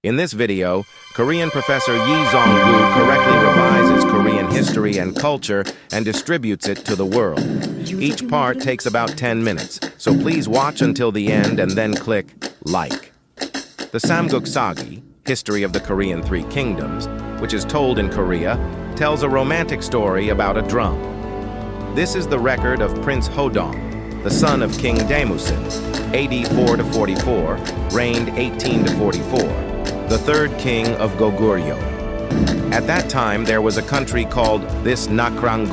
In this video, Korean professor Yi Zong-gu correctly revises Korean history and culture and distributes it to the world. Each part takes about 10 minutes, so please watch until the end and then click like. The Samguk Sagi, History of the Korean Three Kingdoms, which is told in Korea, tells a romantic story about a drum. This is the record of Prince Hodong, the son of King Daemusin, AD 4 to 44, reigned 18 to 44, the third king of Goguryeo. At that time, there was a country called this Nakrang,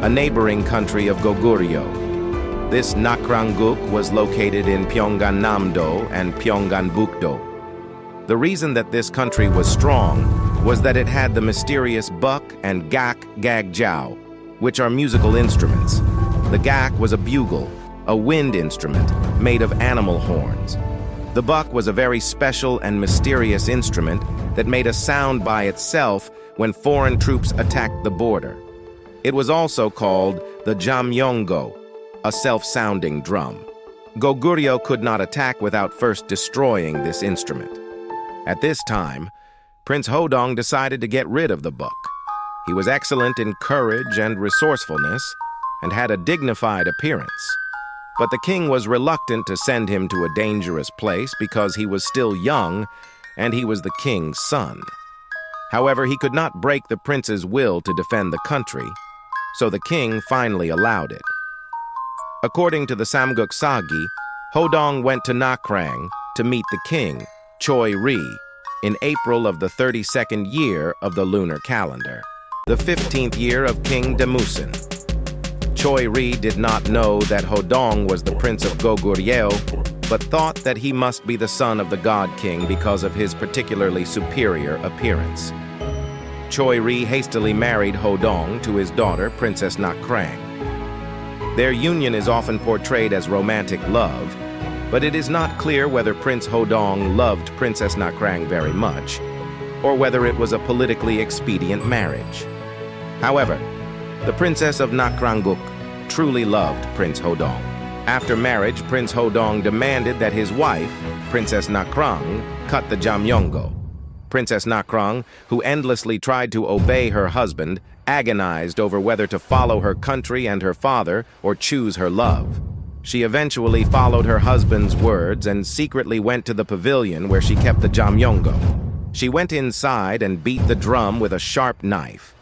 a neighboring country of Goguryeo. This Nakrang was located in Pyeongan-namdo and Pyeongan-bukdo. The reason that this country was strong was that it had the mysterious buk and gak gagjiao, which are musical instruments. The gak was a bugle, a wind instrument made of animal horns. The buk was a very special and mysterious instrument that made a sound by itself when foreign troops attacked the border. It was also called the jamyongo, a self-sounding drum. Goguryeo could not attack without first destroying this instrument. At this time, Prince Hodong decided to get rid of the buk. He was excellent in courage and resourcefulness and had a dignified appearance. But the king was reluctant to send him to a dangerous place because he was still young and he was the king's son. However, he could not break the prince's will to defend the country, so the king finally allowed it. According to the Samguk Sagi, Hodong went to Nakrang to meet the king, Choi Ri, in April of the 32nd year of the lunar calendar, the 15th year of King Daemusin. Choi Ri did not know that Hodong was the prince of Goguryeo, but thought that he must be the son of the god king because of his particularly superior appearance. Choi Ri hastily married Hodong to his daughter, Princess Nakrang. Their union is often portrayed as romantic love, but it is not clear whether Prince Hodong loved Princess Nakrang very much, or whether it was a politically expedient marriage. However, the Princess of Nakranguk truly loved Prince Hodong. After marriage, Prince Hodong demanded that his wife, Princess Nakrang, cut the jamyongo. Princess Nakrang, who endlessly tried to obey her husband, agonized over whether to follow her country and her father or choose her love. She eventually followed her husband's words and secretly went to the pavilion where she kept the jamyongo. She went inside and beat the drum with a sharp knife.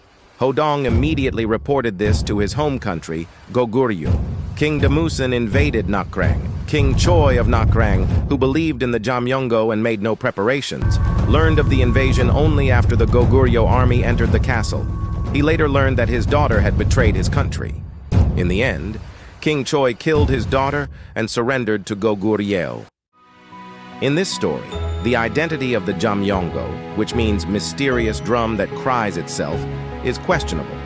Hodong immediately reported this to his home country, Goguryeo. King Daemusin invaded Nakrang. King Choi of Nakrang, who believed in the jamyongo and made no preparations, learned of the invasion only after the Goguryeo army entered the castle. He later learned that his daughter had betrayed his country. In the end, King Choi killed his daughter and surrendered to Goguryeo. In this story, the identity of the jamyongo, which means mysterious drum that cries itself, is questionable.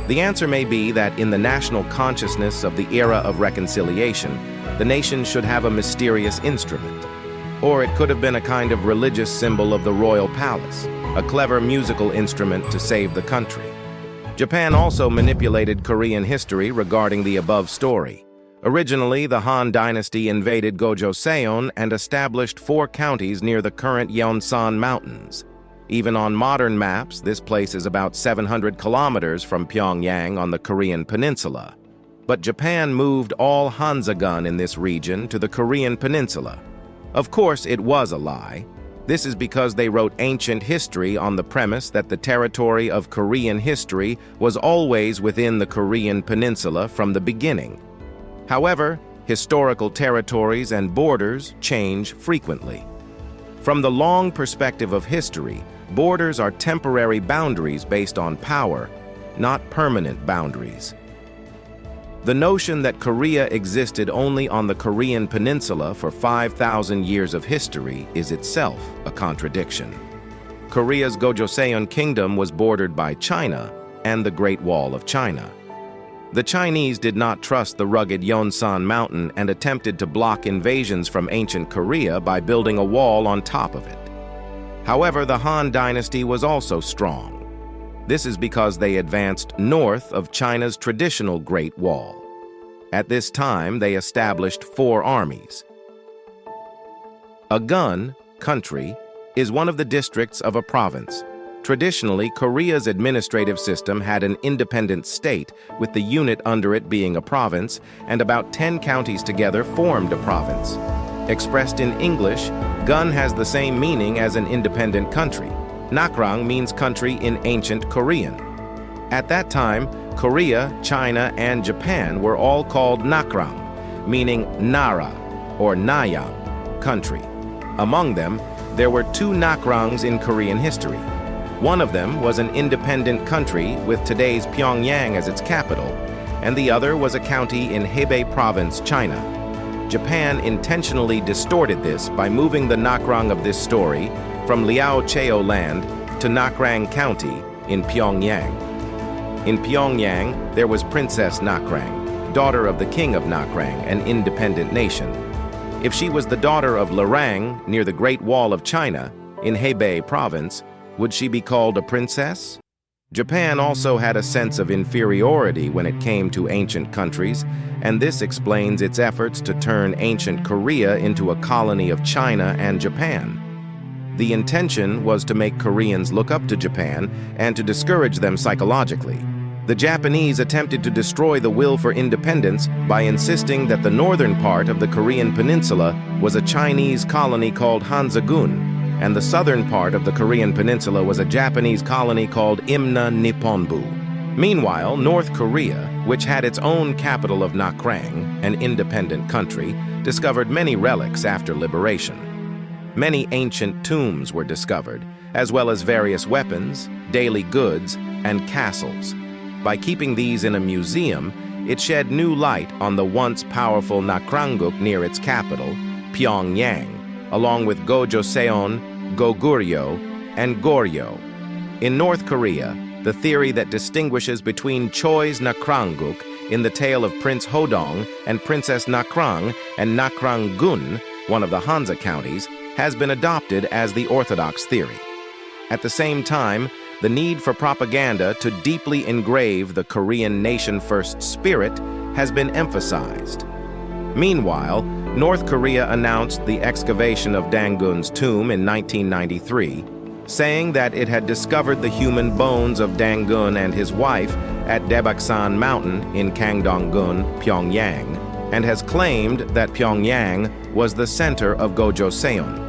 The answer may be that in the national consciousness of the era of reconciliation, the nation should have a mysterious instrument. Or it could have been a kind of religious symbol of the royal palace, a clever musical instrument to save the country. Japan also manipulated Korean history regarding the above story. Originally, the Han dynasty invaded Gojoseon and established 4 counties near the current Yeonsan Mountains. Even on modern maps, this place is about 700 kilometers from Pyongyang on the Korean peninsula. But Japan moved all Hansagun in this region to the Korean peninsula. Of course, it was a lie. This is because they wrote ancient history on the premise that the territory of Korean history was always within the Korean peninsula from the beginning. However, historical territories and borders change frequently. From the long perspective of history, borders are temporary boundaries based on power, not permanent boundaries. The notion that Korea existed only on the Korean peninsula for 5,000 years of history is itself a contradiction. Korea's Gojoseon kingdom was bordered by China and the Great Wall of China. The Chinese did not trust the rugged Yeonsan Mountain and attempted to block invasions from ancient Korea by building a wall on top of it. However, the Han dynasty was also strong. This is because they advanced north of China's traditional Great Wall. At this time, they established 4 armies: a gun, country, is one of the districts of a province. Traditionally, Korea's administrative system had an independent state, with the unit under it being a province, and about 10 counties together formed a province. Expressed in English, gun has the same meaning as an independent country. Nakrang means country in ancient Korean. At that time, Korea, China, and Japan were all called Nakrang, meaning Nara or Nayang, country. Among them, there were two Nakrangs in Korean history. One of them was an independent country with today's Pyongyang as its capital, and the other was a county in Hebei Province, China. Japan intentionally distorted this by moving the Nakrang of this story from Liao Cheo land to Nakrang County in Pyongyang. In Pyongyang, there was Princess Nakrang, daughter of the King of Nakrang, an independent nation. If she was the daughter of Larang near the Great Wall of China in Hebei Province, would she be called a princess? Japan also had a sense of inferiority when it came to ancient countries, and this explains its efforts to turn ancient Korea into a colony of China and Japan. The intention was to make Koreans look up to Japan and to discourage them psychologically. The Japanese attempted to destroy the will for independence by insisting that the northern part of the Korean peninsula was a Chinese colony called Hansagun, and the southern part of the Korean peninsula was a Japanese colony called Imna Nipponbu. Meanwhile, North Korea, which had its own capital of Nakrang, an independent country, discovered many relics after liberation. Many ancient tombs were discovered, as well as various weapons, daily goods, and castles. By keeping these in a museum, it shed new light on the once powerful Nakrangguk near its capital, Pyongyang, along with Gojoseon, Goguryeo, and Goryeo. In North Korea, the theory that distinguishes between Choi's Nakrangguk in the tale of Prince Hodong and Princess Nakrang and Nakrang-gun, one of the Hansa counties, has been adopted as the orthodox theory. At the same time, the need for propaganda to deeply engrave the Korean nation-first spirit has been emphasized. Meanwhile, North Korea announced the excavation of Dangun's tomb in 1993, saying that it had discovered the human bones of Dangun and his wife at Daebaksan Mountain in Kangdong-gun, Pyongyang, and has claimed that Pyongyang was the center of Gojoseon.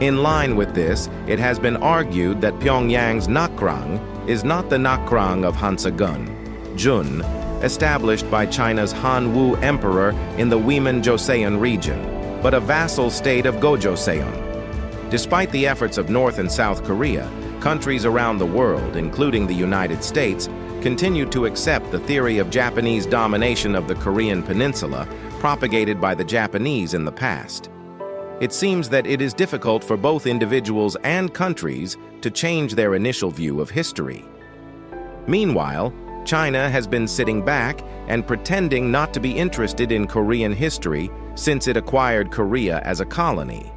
In line with this, it has been argued that Pyongyang's Nakrang is not the Nakrang of Hansagun, Jun, established by China's Han Wu Emperor in the Weiming Joseon region, but a vassal state of Gojoseon. Despite the efforts of North and South Korea, countries around the world, including the United States, continue to accept the theory of Japanese domination of the Korean peninsula propagated by the Japanese in the past. It seems that it is difficult for both individuals and countries to change their initial view of history. Meanwhile, China has been sitting back and pretending not to be interested in Korean history since it acquired Korea as a colony.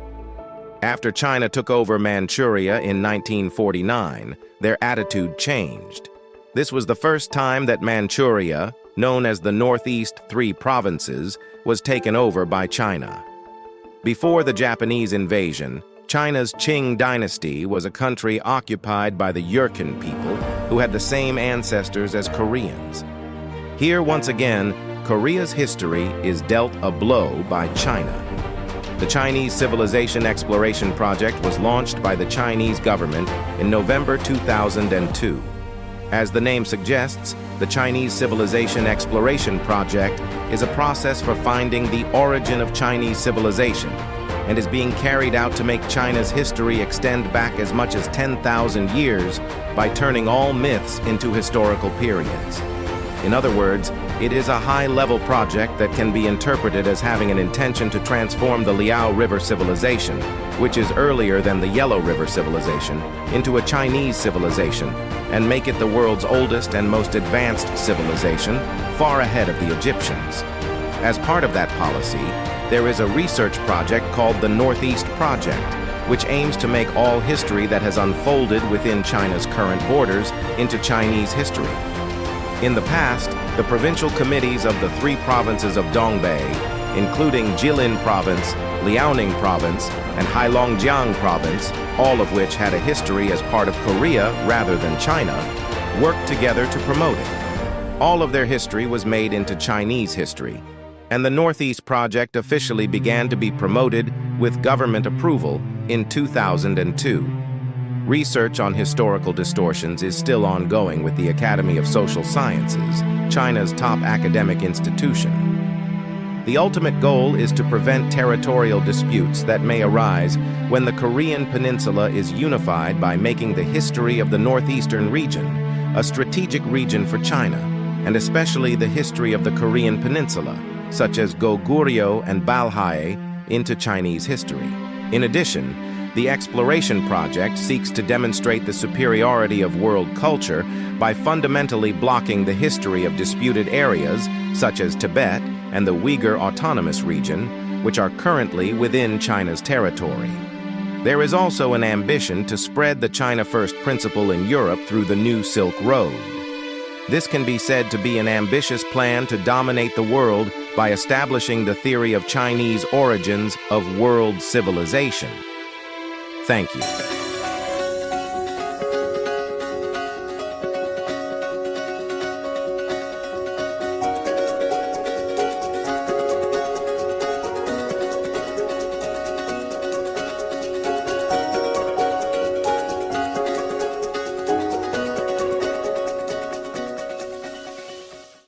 After China took over Manchuria in 1949, their attitude changed. This was the first time that Manchuria, known as the Northeast Three Provinces, was taken over by China. Before the Japanese invasion, China's Qing dynasty was a country occupied by the Yurkin people, who had the same ancestors as Koreans. Here, once again, Korea's history is dealt a blow by China. The Chinese Civilization Exploration Project was launched by the Chinese government in November 2002. As the name suggests, the Chinese Civilization Exploration Project is a process for finding the origin of Chinese civilization and is being carried out to make China's history extend back as much as 10,000 years by turning all myths into historical periods. In other words, it is a high-level project that can be interpreted as having an intention to transform the Liao River civilization, which is earlier than the Yellow River civilization, into a Chinese civilization and make it the world's oldest and most advanced civilization, far ahead of the Egyptians. As part of that policy, there is a research project called the Northeast Project, which aims to make all history that has unfolded within China's current borders into Chinese history. In the past, the provincial committees of the three provinces of Dongbei, including Jilin Province, Liaoning Province, and Heilongjiang Province, all of which had a history as part of Korea rather than China, worked together to promote it. All of their history was made into Chinese history, and the Northeast Project officially began to be promoted with government approval in 2002. Research on historical distortions is still ongoing with the Academy of Social Sciences, China's top academic institution. The ultimate goal is to prevent territorial disputes that may arise when the Korean Peninsula is unified by making the history of the northeastern region a strategic region for China, and especially the history of the Korean Peninsula, such as Goguryeo and Balhae, into Chinese history. In addition, the Exploration Project seeks to demonstrate the superiority of world culture by fundamentally blocking the history of disputed areas, such as Tibet and the Uyghur Autonomous Region, which are currently within China's territory. There is also an ambition to spread the China First principle in Europe through the New Silk Road. This can be said to be an ambitious plan to dominate the world by establishing the theory of Chinese origins of world civilization. Thank you.